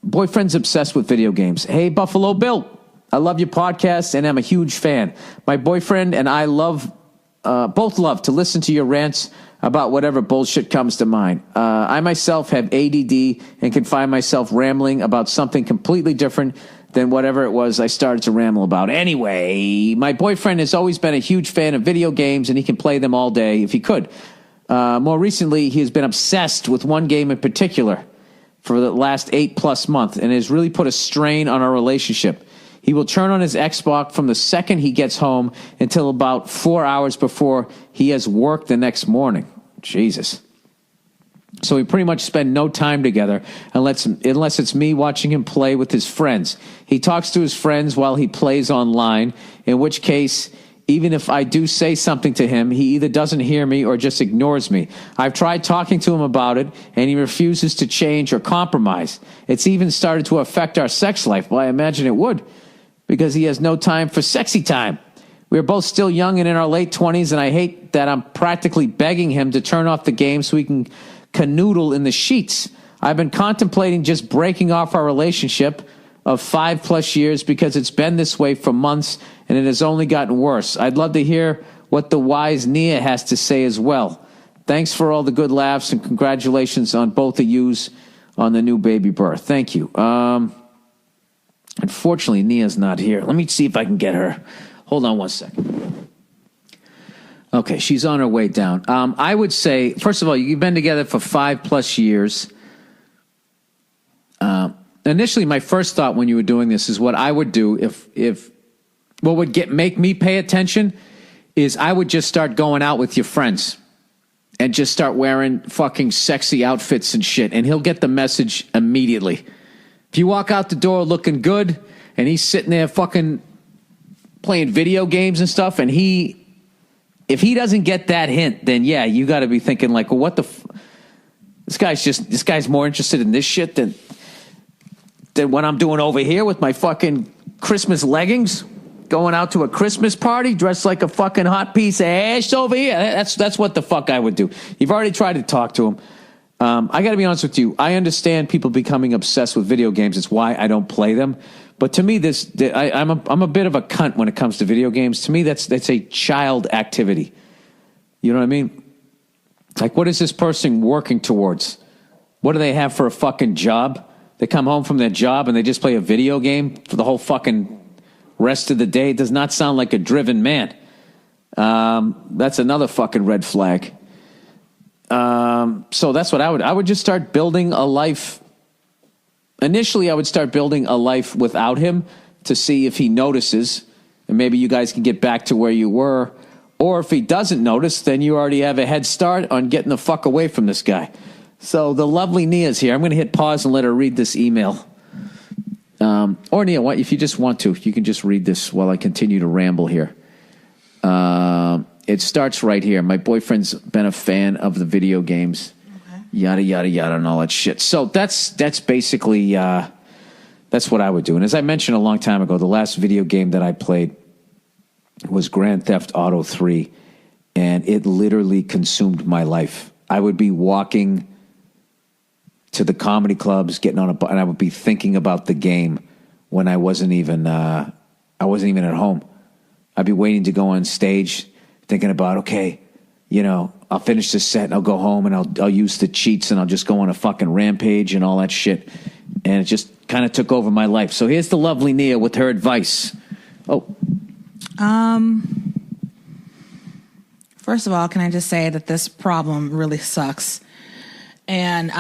boyfriend's obsessed with video games. Hey, Buffalo Bill, I love your podcast and I'm a huge fan. My boyfriend and I both love to listen to your rants about whatever bullshit comes to mind. I myself have ADD and can find myself rambling about something completely different than whatever it was I started to ramble about. Anyway, my boyfriend has always been a huge fan of video games and he can play them all day if he could. More recently, he has been obsessed with one game in particular for the last 8+ months and has really put a strain on our relationship. He will turn on his Xbox from the second he gets home until about 4 hours before he has work the next morning. Jesus. So we pretty much spend no time together unless it's me watching him play with his friends. He talks to his friends while he plays online, in which case, even if I do say something to him, he either doesn't hear me or just ignores me. I've tried talking to him about it, and he refuses to change or compromise. It's even started to affect our sex life. Well, I imagine it would, because he has no time for sexy time. We are both still young and in our late 20s, and I hate that I'm practically begging him to turn off the game so we can canoodle in the sheets. I've been contemplating just breaking off our relationship of 5+ years because it's been this way for months and it has only gotten worse. I'd love to hear what the wise Nia has to say as well. Thanks for all the good laughs and congratulations on both of yous on the new baby Burr. Thank you. Unfortunately, Nia's not here. Let me see if I can get her. Hold on one second. Okay, she's on her way down. I would say, first of all, you've been together for 5+ years. Initially, my first thought when you were doing this is what I would do if what would make me pay attention is I would just start going out with your friends and just start wearing fucking sexy outfits and shit, and he'll get the message immediately. If you walk out the door looking good and he's sitting there fucking playing video games and stuff, and if he doesn't get that hint, then yeah, you got to be thinking like, well, what the this guy's more interested in this shit than what I'm doing over here with my fucking Christmas leggings, going out to a Christmas party dressed like a fucking hot piece of ass over here. That's what the fuck I would do. You've already tried to talk to him. I got to be honest with you. I understand people becoming obsessed with video games. It's why I don't play them. But to me, I'm a bit of a cunt when it comes to video games. To me, that's a child activity. You know what I mean? Like, what is this person working towards? What do they have for a fucking job? They come home from their job and they just play a video game for the whole fucking rest of the day. It does not sound like a driven man. That's another fucking red flag. So that's what I would just start building a life. Initially, I would start building a life without him to see if he notices, and maybe you guys can get back to where you were. Or if he doesn't notice, then you already have a head start on getting the fuck away from this guy. So the lovely Nia's here. I'm going to hit pause and let her read this email. Or Nia, if you just want to, you can just read this while I continue to ramble here. It starts right here. My boyfriend's been a fan of the video games. Okay. Yada, yada, yada, and all that shit. So that's basically, that's what I would do. And as I mentioned a long time ago, the last video game that I played was Grand Theft Auto 3, and it literally consumed my life. I would be walking to the comedy clubs, getting on and I would be thinking about the game when I wasn't even at home. I'd be waiting to go on stage, thinking about, okay, I'll finish this set and I'll go home and I'll use the cheats and I'll just go on a fucking rampage and all that shit. And it just kind of took over my life. So here's the lovely Nia with her advice. First of all, can I just say that this problem really sucks. And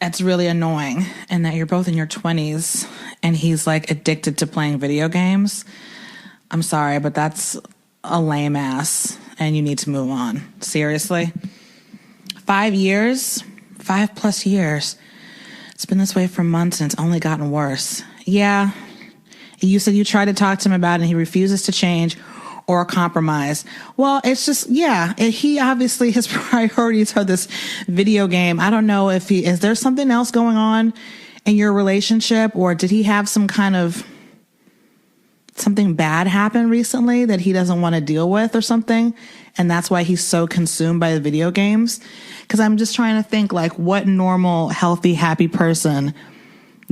it's really annoying. And that you're both in your 20s and he's like addicted to playing video games. I'm sorry, but that's a lame ass and you need to move on. Seriously. 5 years, 5+ years. It's been this way for months and it's only gotten worse. Yeah. You said you tried to talk to him about it and he refuses to change or compromise. Well, it's just, he obviously, his priorities are this video game. I don't know if is there something else going on in your relationship, or did he have some kind of something bad happen recently that he doesn't want to deal with or something? And that's why he's so consumed by the video games. Because I'm just trying to think, like, what normal, healthy, happy person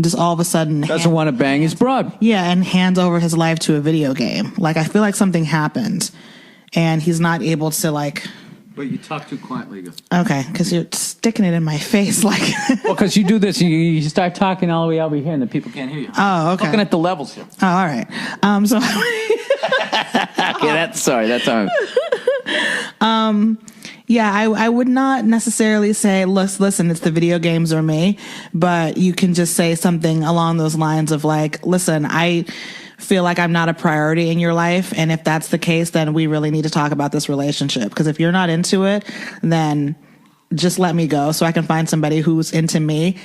just all of a sudden doesn't want to bang his broad. Yeah, and hands over his life to a video game. Like, I feel like something happened, and he's not able to, like... But you talk too quietly. Okay, because you're sticking it in my face, like... Well, because you do this, you start talking all the way over here, and the people can't hear you. Oh, okay. Looking at the levels here. Oh, all right. So... Okay, that's all right. Yeah, I would not necessarily say, listen, it's the video games or me, but you can just say something along those lines of like, listen, I feel like I'm not a priority in your life. And if that's the case, then we really need to talk about this relationship. Because if you're not into it, then just let me go so I can find somebody who's into me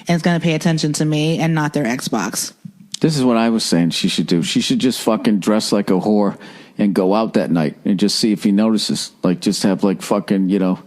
and is going to pay attention to me and not their Xbox. This is what I was saying she should do. She should just fucking dress like a whore and go out that night and just see if he notices. Like, just have, like, fucking, you know,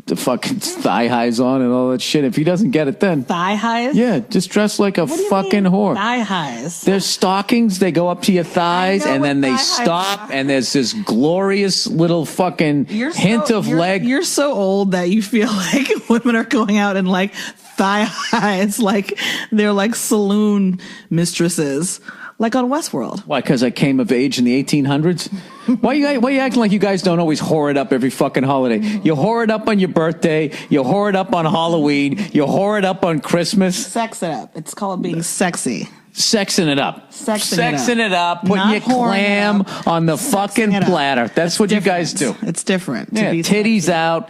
the fucking thigh highs on and all that shit. If he doesn't get it, then... Thigh highs? Yeah, just dress like a fucking whore. Thigh highs? There's stockings. They go up to your thighs, and then they stop, and there's this glorious little fucking hint of leg. You're so old that you feel like women are going out in, like, thigh highs. Like, they're like saloon mistresses. Like on Westworld. Why? Because I came of age in the 1800s? Why you acting like you guys don't always whore it up every fucking holiday? You whore it up on your birthday. You whore it up on Halloween. You whore it up on Christmas. Sex it up. It's called being sexy. Sexing it up. Sexing it up. Putting Not your clam on the fucking platter. That's what different. You guys do. It's different. Yeah, titties sexy. Out.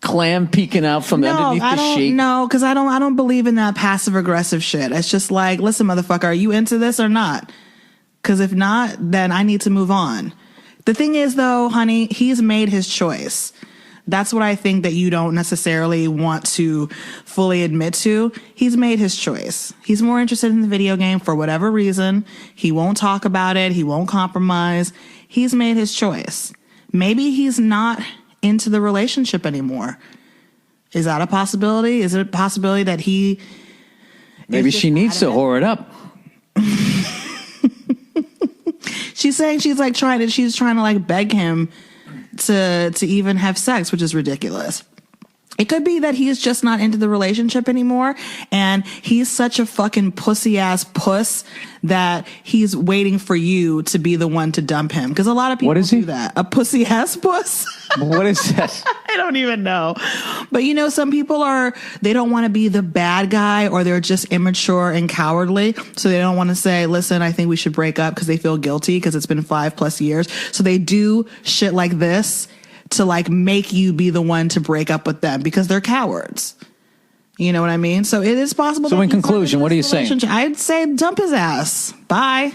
Clam peeking out from underneath the sheet. No, because I don't believe in that passive aggressive shit. It's just like, listen, motherfucker, are you into this or not? Because if not, then I need to move on. The thing is, though, honey, he's made his choice. That's what I think that you don't necessarily want to fully admit to. He's made his choice. He's more interested in the video game for whatever reason. He won't talk about it. He won't compromise. He's made his choice. Maybe he's not into the relationship anymore. Is that a possibility? Is it a possibility that he... Maybe she needs to whore it up. She's saying she's trying to like beg him to even have sex, which is ridiculous. It could be that he's just not into the relationship anymore, and he's such a fucking pussy ass puss that he's waiting for you to be the one to dump him. Because a lot of people do that. A pussy ass puss. What is that? I don't even know. But you know, some people they don't want to be the bad guy, or they're just immature and cowardly. So they don't want to say, listen, I think we should break up, because they feel guilty because it's been 5+ years. So they do shit like this to like make you be the one to break up with them because they're cowards. You know what I mean? So it is possible. So in conclusion, what are you saying? I'd say dump his ass. Bye.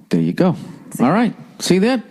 There you go. All right. See that?